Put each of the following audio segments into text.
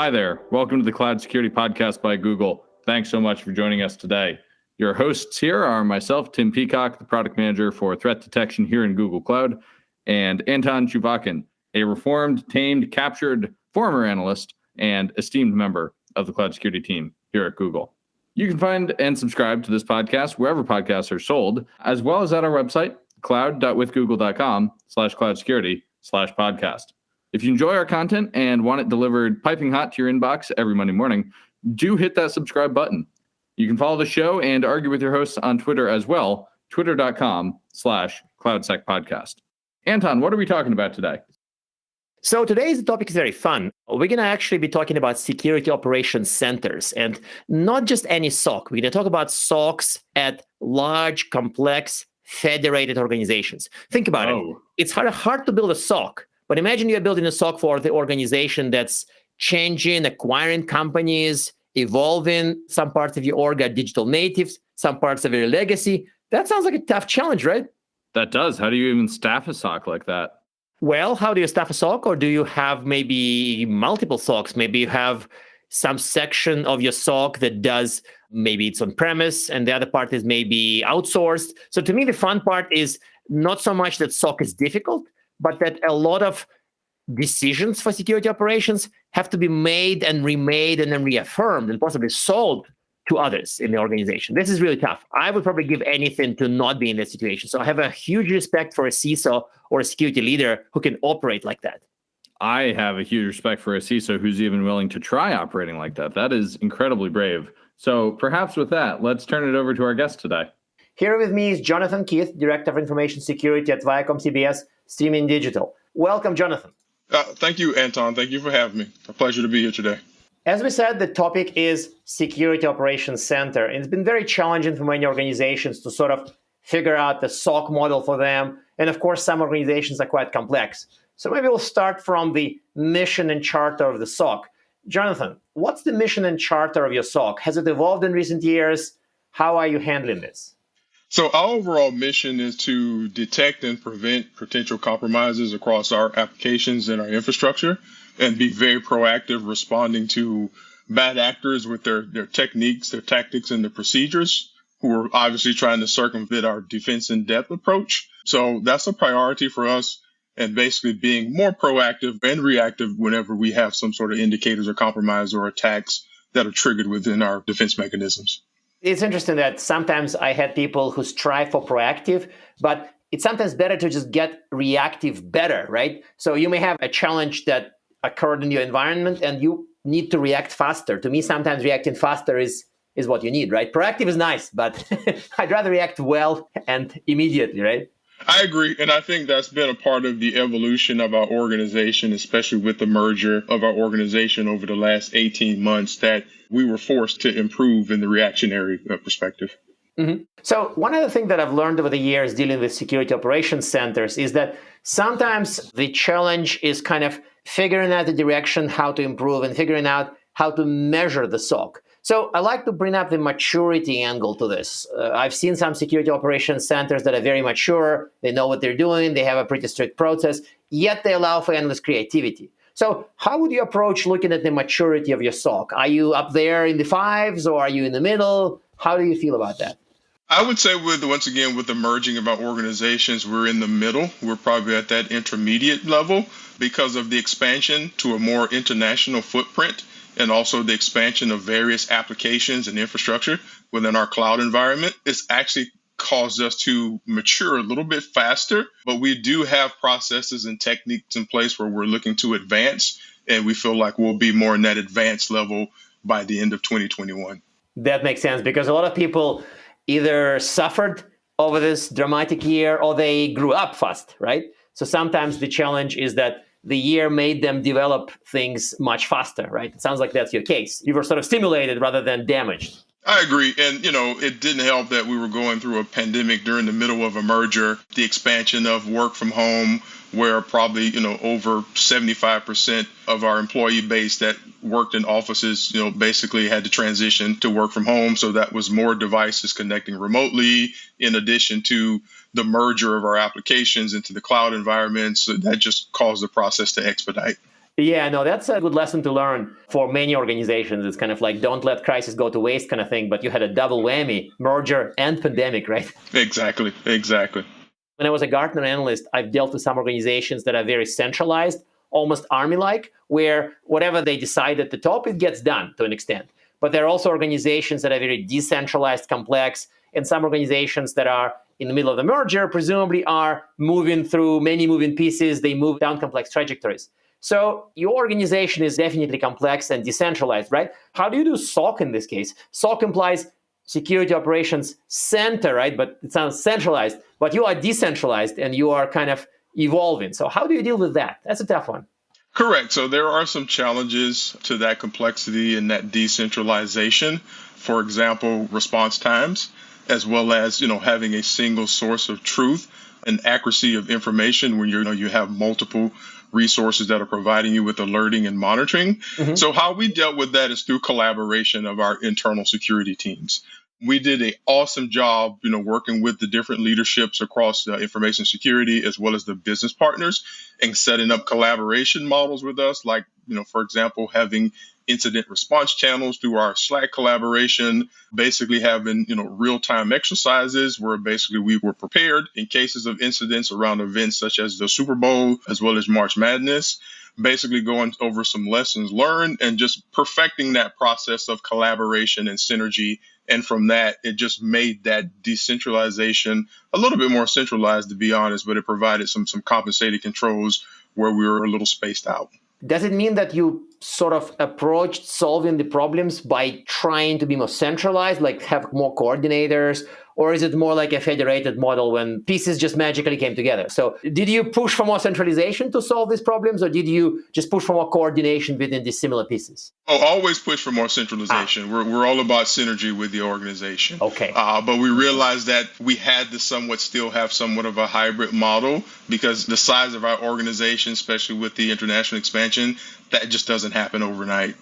Hi there. Welcome to the Cloud Security Podcast by Google. Thanks so much for joining us today. Your hosts here are myself, Tim Peacock, the product manager for threat detection here in Google Cloud, and Anton Chuvakin, a reformed, tamed, captured former analyst and esteemed member of the cloud security team here at Google. You can find and subscribe to this podcast wherever podcasts are sold, as well as at our website, cloud.withgoogle.com/cloud-security/podcast. If you enjoy our content and want it delivered piping hot to your inbox every Monday morning, do hit that subscribe button. You can follow the show and argue with your hosts on Twitter as well, twitter.com/cloudsecpodcast. Anton, what are we talking about today? So today's topic is very fun. We're going to actually be talking about security operations centers, and not just any SOC. We're going to talk about SOCs at large, complex, federated organizations. Think about it. It's hard to build a SOC, but imagine you're building a SOC for the organization that's changing, acquiring companies, evolving. Some parts of your org are digital natives, some parts are very legacy. That sounds like a tough challenge, right? That does. How do you even staff a SOC like that? Well, how do you staff a SOC? Or do you have maybe multiple SOCs? Maybe you have some section of your SOC that does, maybe it's on premise, and the other part is maybe outsourced. So to me, the fun part is not so much that SOC is difficult, but that a lot of decisions for security operations have to be made and remade and then reaffirmed and possibly sold to others in the organization. This is really tough. I would probably give anything to not be in that situation. So I have a huge respect for a CISO or a security leader who can operate like that. I have a huge respect for a CISO who's even willing to try operating like that. That is incredibly brave. So perhaps with that, let's turn it over to our guest today. Here with me is Jonathan Keith, Director of Information Security at Viacom CBS Streaming Digital. Welcome, Jonathan. Thank you, Anton. Thank you for having me. A pleasure to be here today. As we said, the topic is Security Operations Center. And it's been very challenging for many organizations to sort of figure out the SOC model for them. And of course, some organizations are quite complex. So maybe we'll start from the mission and charter of the SOC. Jonathan, what's the mission and charter of your SOC? Has it evolved in recent years? How are you handling this? So our overall mission is to detect and prevent potential compromises across our applications and our infrastructure, and be very proactive responding to bad actors with their techniques, their tactics, and their procedures, who are obviously trying to circumvent our defense in depth approach. So that's a priority for us, and basically being more proactive and reactive whenever we have some sort of indicators or compromise or attacks that are triggered within our defense mechanisms. It's interesting that sometimes I had people who strive for proactive, but it's sometimes better to just get reactive better, right? So you may have a challenge that occurred in your environment and you need to react faster. To me, sometimes reacting faster is what you need, right? Proactive is nice, but I'd rather react well and immediately, right? I agree. And I think that's been a part of the evolution of our organization, especially with the merger of our organization over the last 18 months, that we were forced to improve in the reactionary perspective. Mm-hmm. So one of the things that I've learned over the years dealing with security operations centers is that sometimes the challenge is kind of figuring out the direction, how to improve, and figuring out how to measure the SOC. So I like to bring up the maturity angle to this. I've seen some security operations centers that are very mature. They know what they're doing. They have a pretty strict process, yet they allow for endless creativity. So how would you approach looking at the maturity of your SOC? Are you up there in the fives or are you in the middle? How do you feel about that? I would say with the merging of our organizations, we're in the middle. We're probably at that intermediate level because of the expansion to a more international footprint and also the expansion of various applications and infrastructure within our cloud environment. It's actually caused us to mature a little bit faster, but we do have processes and techniques in place where we're looking to advance, and we feel like we'll be more in that advanced level by the end of 2021. That makes sense because a lot of people either suffered over this dramatic year or they grew up fast, right? So sometimes the challenge is that the year made them develop things much faster, right? It sounds like that's your case. You were sort of stimulated rather than damaged. I agree. And, it didn't help that we were going through a pandemic during the middle of a merger, the expansion of work from home, where probably, over 75% of our employee base that worked in offices, basically had to transition to work from home. So that was more devices connecting remotely, in addition to the merger of our applications into the cloud environments. So that just caused the process to expedite. Yeah, no, that's a good lesson to learn for many organizations. It's kind of like don't let crisis go to waste kind of thing, but you had a double whammy, merger and pandemic, right? Exactly. Exactly. When I was a Gartner analyst, I've dealt with some organizations that are very centralized, almost army-like, where whatever they decide at the top, it gets done to an extent. But there are also organizations that are very decentralized, complex, and some organizations that are in the middle of the merger, presumably are moving through many moving pieces. They move down complex trajectories. So your organization is definitely complex and decentralized, right? How do you do SOC in this case? SOC implies Security Operations Center, right? But it sounds centralized, but you are decentralized and you are kind of evolving. So how do you deal with that? That's a tough one. Correct. So there are some challenges to that complexity and that decentralization. For example, response times, as well as having a single source of truth and accuracy of information when you have multiple resources that are providing you with alerting and monitoring. Mm-hmm. So how we dealt with that is through collaboration of our internal security teams. We did an awesome job, working with the different leaderships across information security as well as the business partners and setting up collaboration models with us. Like, for example, having incident response channels through our Slack collaboration, basically having, real-time exercises where basically we were prepared in cases of incidents around events such as the Super Bowl as well as March Madness, basically going over some lessons learned and just perfecting that process of collaboration and synergy. And from that, it just made that decentralization a little bit more centralized, to be honest, but it provided some compensated controls where we were a little spaced out. Does it mean that you sort of approached solving the problems by trying to be more centralized, like have more coordinators? Or is it more like a federated model when pieces just magically came together? So did you push for more centralization to solve these problems, or did you just push for more coordination within these similar pieces? Oh, always push for more centralization. We're all about synergy with the organization. Okay. But we realized that we had to still have somewhat of a hybrid model because the size of our organization, especially with the international expansion, that just doesn't happen overnight.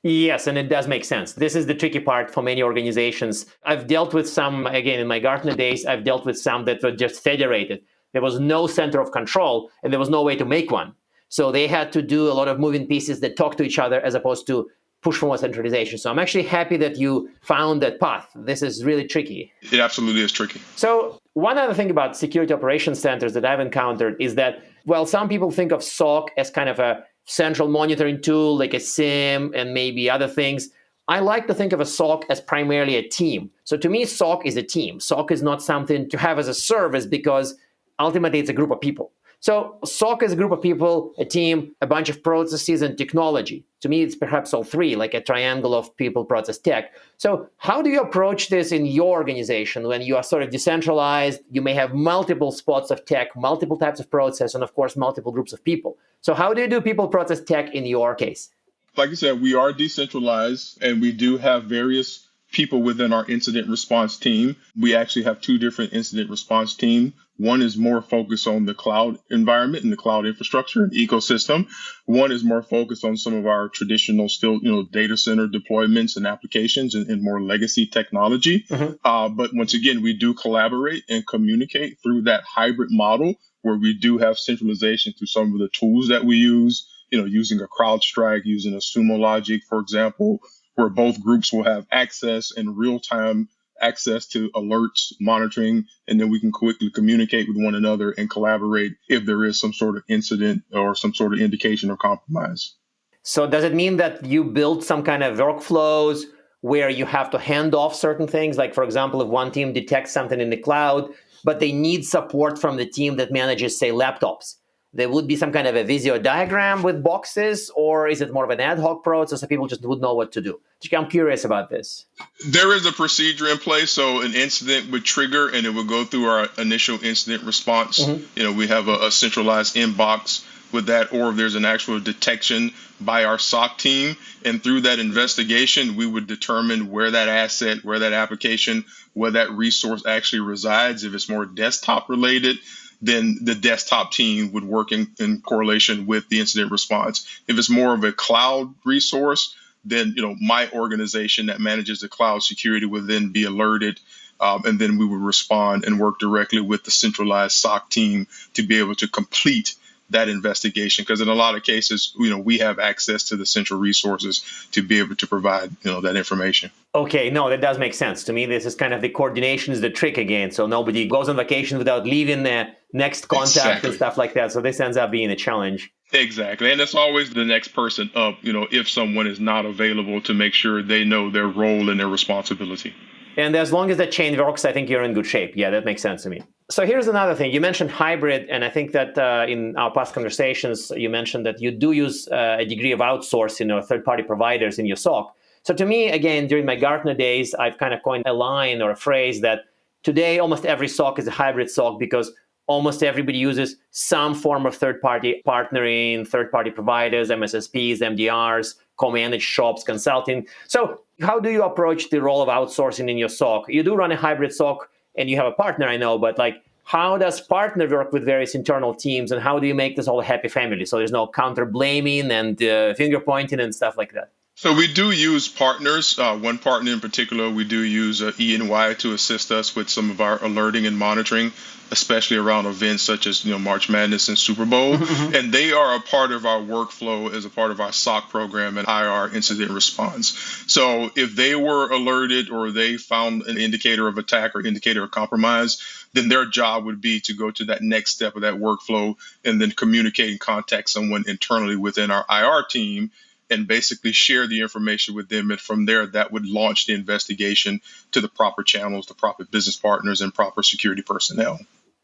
Yes, and it does make sense. This is the tricky part for many organizations. I've dealt with some, again, in my Gartner days, I've dealt with some that were just federated. There was no center of control, and there was no way to make one. So they had to do a lot of moving pieces that talk to each other as opposed to push for more centralization. So I'm actually happy that you found that path. This is really tricky. It absolutely is tricky. So one other thing about security operations centers that I've encountered is that, well, some people think of SOC as kind of a central monitoring tool like a SIM and maybe other things. I like to think of a SOC as primarily a team. So to me, SOC is a team. SOC is not something to have as a service because ultimately it's a group of people. So SOC is a group of people, a team, a bunch of processes and technology. To me, it's perhaps all three, like a triangle of people, process, tech. So how do you approach this in your organization when you are sort of decentralized? You may have multiple spots of tech, multiple types of process, and of course, multiple groups of people. So how do you do people, process, tech in your case? Like I said, we are decentralized and we do have various people within our incident response team. We actually have two different incident response teams. One is more focused on the cloud environment and the cloud infrastructure and ecosystem. One is more focused on some of our traditional still, data center deployments and applications and more legacy technology. Mm-hmm. But once again, we do collaborate and communicate through that hybrid model where we do have centralization through some of the tools that we use, using a CrowdStrike, using a Sumo Logic, for example, where both groups will have access and real-time access to alerts, monitoring, and then we can quickly communicate with one another and collaborate if there is some sort of incident or some sort of indication of compromise. So does it mean that you build some kind of workflows where you have to hand off certain things? Like, for example, if one team detects something in the cloud, but they need support from the team that manages, say, laptops, there would be some kind of a Visio diagram with boxes, or is it more of an ad hoc process so people just would know what to do? I'm curious about this. There is a procedure in place. So an incident would trigger and it would go through our initial incident response. Mm-hmm. We have a centralized inbox with that, or if there's an actual detection by our SOC team. And through that investigation, we would determine where that asset, where that application, where that resource actually resides. If it's more desktop related, then the desktop team would work in correlation with the incident response. If it's more of a cloud resource, then my organization that manages the cloud security would then be alerted, and then we would respond and work directly with the centralized SOC team to be able to complete that investigation, because in a lot of cases, we have access to the central resources to be able to provide, that information. Okay, no, that does make sense. To me, this is kind of the coordination is the trick again. So nobody goes on vacation without leaving the next contact Exactly. and stuff like that. So this ends up being a challenge. Exactly. And it's always the next person up, if someone is not available, to make sure they know their role and their responsibility. And as long as that chain works, I think you're in good shape. Yeah, that makes sense to me. So here's another thing. You mentioned hybrid, and I think that in our past conversations, you mentioned that you do use a degree of outsourcing or third-party providers in your SOC. So to me, again, during my Gartner days, I've kind of coined a line or a phrase that today almost every SOC is a hybrid SOC because almost everybody uses some form of third-party partnering, third-party providers, MSSPs, MDRs, co-managed shops, consulting. So how do you approach the role of outsourcing in your SOC? You do run a hybrid SOC and you have a partner, I know, but how does partner work with various internal teams, and how do you make this all a happy family so there's no counter-blaming and finger-pointing and stuff like that? So we do use partners. One partner in particular, we do use E&Y to assist us with some of our alerting and monitoring, especially around events such as March Madness and Super Bowl. And they are a part of our workflow as a part of our SOC program and IR incident response. So if they were alerted or they found an indicator of attack or indicator of compromise, then their job would be to go to that next step of that workflow and then communicate and contact someone internally within our IR team and basically share the information with them. And from there, that would launch the investigation to the proper channels, the proper business partners, and proper security personnel.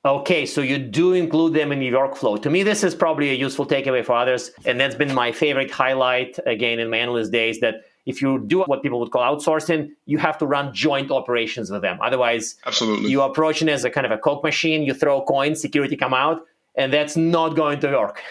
Okay, so you do include them in your workflow. To me, this is probably a useful takeaway for others. And that's been my favorite highlight, again, in my analyst days, that if you do what people would call outsourcing, you have to run joint operations with them. Otherwise, Absolutely. You approach it as a kind of a Coke machine. You throw coins, security come out. And that's not going to work.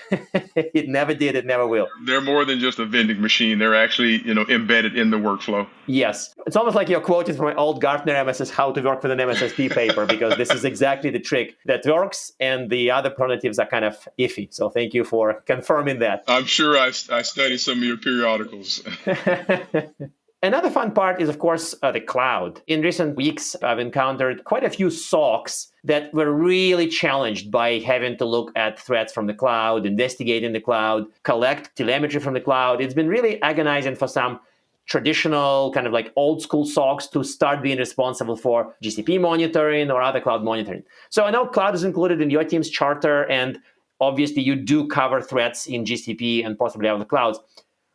It never did. It never will. They're more than just a vending machine. They're actually, embedded in the workflow. Yes. It's almost like your quote is from my old Gartner MSS, how to work with an MSSP paper, because this is exactly the trick that works. And the other alternatives are kind of iffy. So thank you for confirming that. I'm sure I studied some of your periodicals. Another fun part is, of course, the cloud. In recent weeks, I've encountered quite a few SOCs that were really challenged by having to look at threats from the cloud, investigate in the cloud, collect telemetry from the cloud. It's been really agonizing for some traditional kind of old school SOCs to start being responsible for GCP monitoring or other cloud monitoring. So I know cloud is included in your team's charter, and obviously you do cover threats in GCP and possibly other clouds.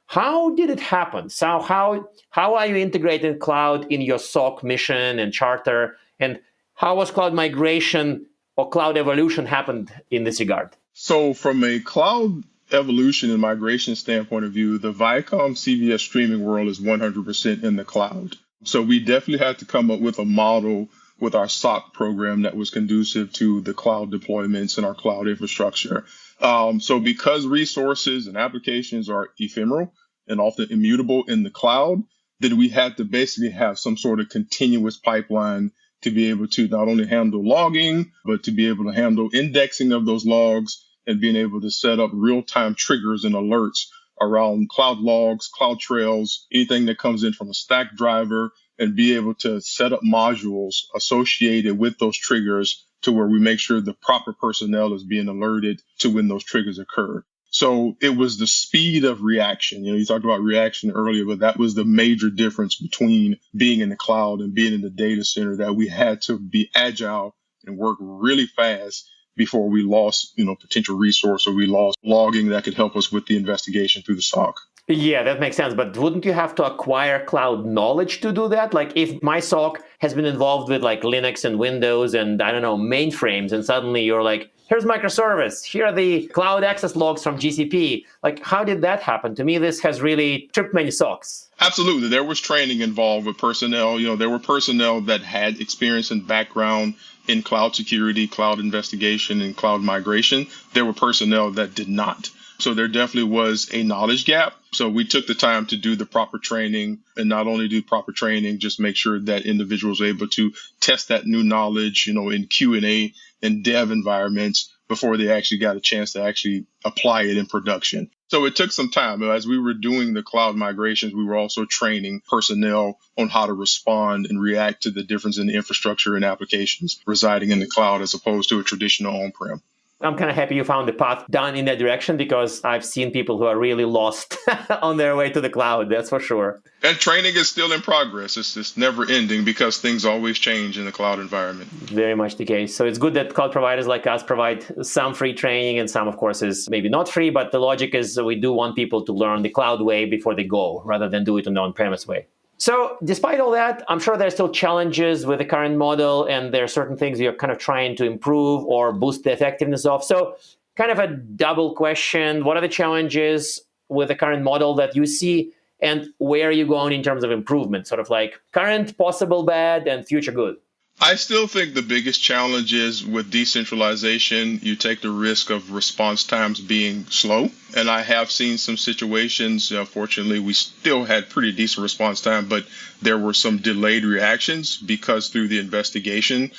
How did it happen? So how are you integrating cloud in your SOC mission and charter? And how was cloud migration or cloud evolution happened in this regard? So from a cloud evolution and migration standpoint of view, the Viacom CBS streaming world is 100% in the cloud. So we definitely had to come up with a model with our SOC program that was conducive to the cloud deployments and our cloud infrastructure. So because resources and applications are ephemeral and often immutable in the cloud, then we had to basically have some sort of continuous pipeline to be able to not only handle logging, but to be able to handle indexing of those logs and being able to set up real-time triggers and alerts around cloud logs, cloud trails, anything that comes in from a stack driver, and be able to set up modules associated with those triggers to where we make sure the proper personnel is being alerted to when those triggers occur. So it was the speed of reaction. You talked about reaction earlier, but that was the major difference between being in the cloud and being in the data center, that we had to be agile and work really fast before we lost, potential resource, or we lost logging that could help us with the investigation through the SOC. Yeah, that makes sense. But wouldn't you have to acquire cloud knowledge to do that? If my SOC has been involved with Linux and Windows and mainframes, and suddenly you're here's microservice, here are the cloud access logs from GCP. How did that happen? To me, this has really tripped many SOCs. Absolutely. There was training involved with personnel. There were personnel that had experience and background in cloud security, cloud investigation, and cloud migration. There were personnel that did not. So there definitely was a knowledge gap. So we took the time to do the proper training, and not only do proper training, just make sure that individuals are able to test that new knowledge, in Q&A and dev environments before they actually got a chance to actually apply it in production. So it took some time. As we were doing the cloud migrations, we were also training personnel on how to respond and react to the difference in the infrastructure and applications residing in the cloud as opposed to a traditional on-prem. I'm kind of happy you found the path down in that direction, because I've seen people who are really lost on their way to the cloud. That's for sure. And training is still in progress. It's never ending because things always change in the cloud environment. Very much the case. So it's good that cloud providers like us provide some free training, and some, of course, is maybe not free, but the logic is we do want people to learn the cloud way before they go, rather than do it on the on-premise way. So despite all that, I'm sure there's still challenges with the current model, and there are certain things you're kind of trying to improve or boost the effectiveness of. So kind of a double question: what are the challenges with the current model that you see, and where are you going in terms of improvement? Sort of like current, possible bad, and future good. I still think the biggest challenge is with decentralization, you take the risk of response times being slow. And I have seen some situations, fortunately, we still had pretty decent response time, but there were some delayed reactions because through the investigation,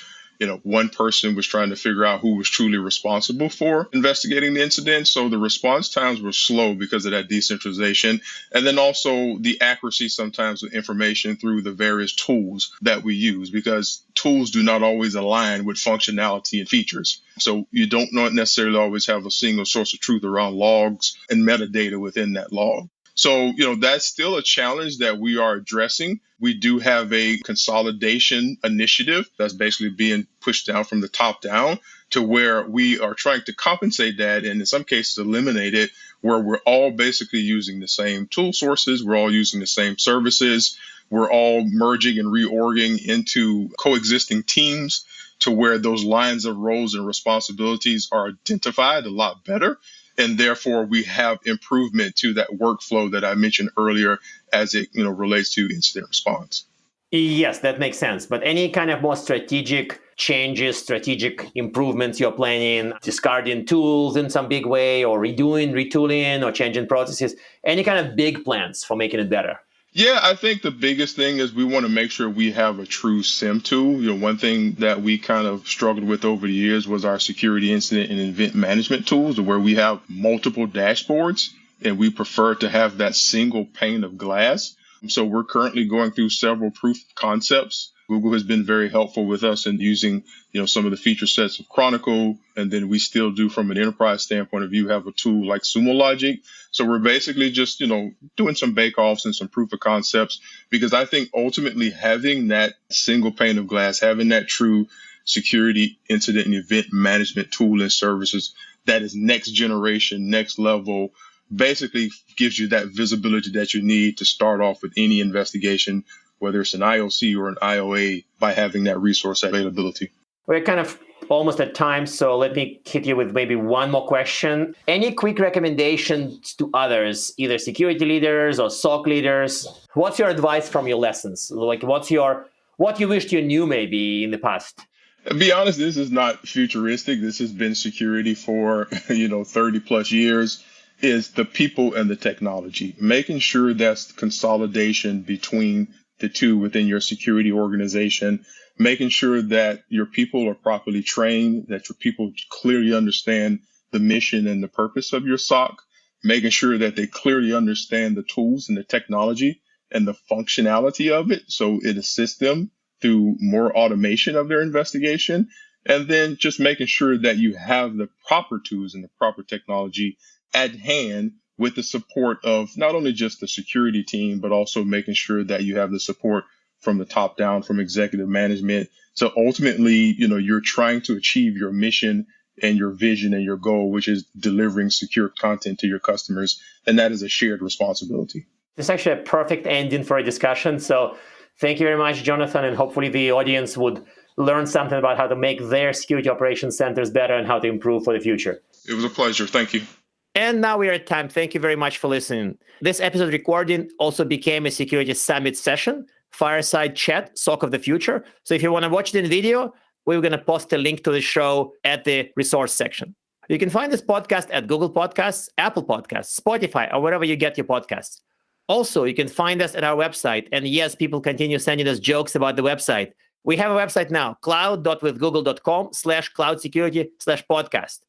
one person was trying to figure out who was truly responsible for investigating the incident. So the response times were slow because of that decentralization. And then also the accuracy sometimes with information through the various tools that we use, because tools do not always align with functionality and features. So you don't necessarily always have a single source of truth around logs and metadata within that log. So, that's still a challenge that we are addressing. We do have a consolidation initiative that's basically being pushed down from the top down, to where we are trying to compensate that and in some cases eliminate it, where we're all basically using the same tool sources. We're all using the same services. We're all merging and reorging into coexisting teams, to where those lines of roles and responsibilities are identified a lot better. And therefore, we have improvement to that workflow that I mentioned earlier as it relates to incident response. Yes, that makes sense. But any kind of more strategic changes, strategic improvements you're planning, discarding tools in some big way, or retooling, or changing processes, any kind of big plans for making it better? Yeah, I think the biggest thing is we want to make sure we have a true SIM tool. One thing that we kind of struggled with over the years was our security incident and event management tools, where we have multiple dashboards, and we prefer to have that single pane of glass. So we're currently going through several proof of concepts. Google has been very helpful with us in using, some of the feature sets of Chronicle. And then we still do, from an enterprise standpoint of view, have a tool like Sumo Logic. So we're basically just, doing some bake-offs and some proof of concepts, because I think ultimately having that single pane of glass, having that true security incident and event management tool and services that is next generation, next level, basically gives you that visibility that you need to start off with any investigation, whether it's an IOC or an IOA, by having that resource availability. We're kind of almost at time, so let me hit you with maybe one more question. Any quick recommendations to others, either security leaders or SOC leaders? What's your advice from your lessons? Like, what you wished you knew maybe in the past? To be honest, this is not futuristic. This has been security for 30 plus years. Is the people and the technology, making sure that's consolidation between the two within your security organization, making sure that your people are properly trained, that your people clearly understand the mission and the purpose of your SOC, making sure that they clearly understand the tools and the technology and the functionality of it, so it assists them through more automation of their investigation, and then just making sure that you have the proper tools and the proper technology at hand, with the support of not only just the security team, but also making sure that you have the support from the top down, from executive management. So ultimately, you're trying to achieve your mission and your vision and your goal, which is delivering secure content to your customers. And that is a shared responsibility. This is actually a perfect ending for a discussion. So thank you very much, Jonathan. And hopefully the audience would learn something about how to make their security operations centers better and how to improve for the future. It was a pleasure. Thank you. And now we are at time. Thank you very much for listening. This episode recording also became a Security Summit session, fireside chat, SOC of the future. So if you want to watch it in video, we're going to post a link to the show at the resource section. You can find this podcast at Google Podcasts, Apple Podcasts, Spotify, or wherever you get your podcasts. Also, you can find us at our website. And yes, people continue sending us jokes about the website. We have a website now, cloud.withgoogle.com/cloudsecurity/podcast.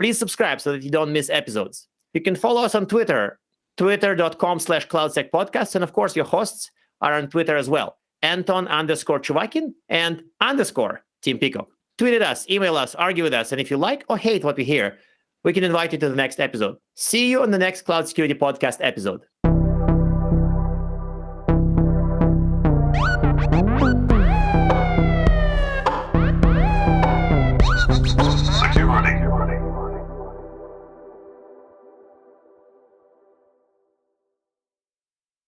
Please subscribe so that you don't miss episodes. You can follow us on Twitter, twitter.com/cloudsecpodcast. And of course, your hosts are on Twitter as well, Anton_Chuvakin and _Tim Peacock. tweet at us, email us, argue with us. And if you like or hate what we hear, we can invite you to the next episode. See you on the next Cloud Security Podcast episode.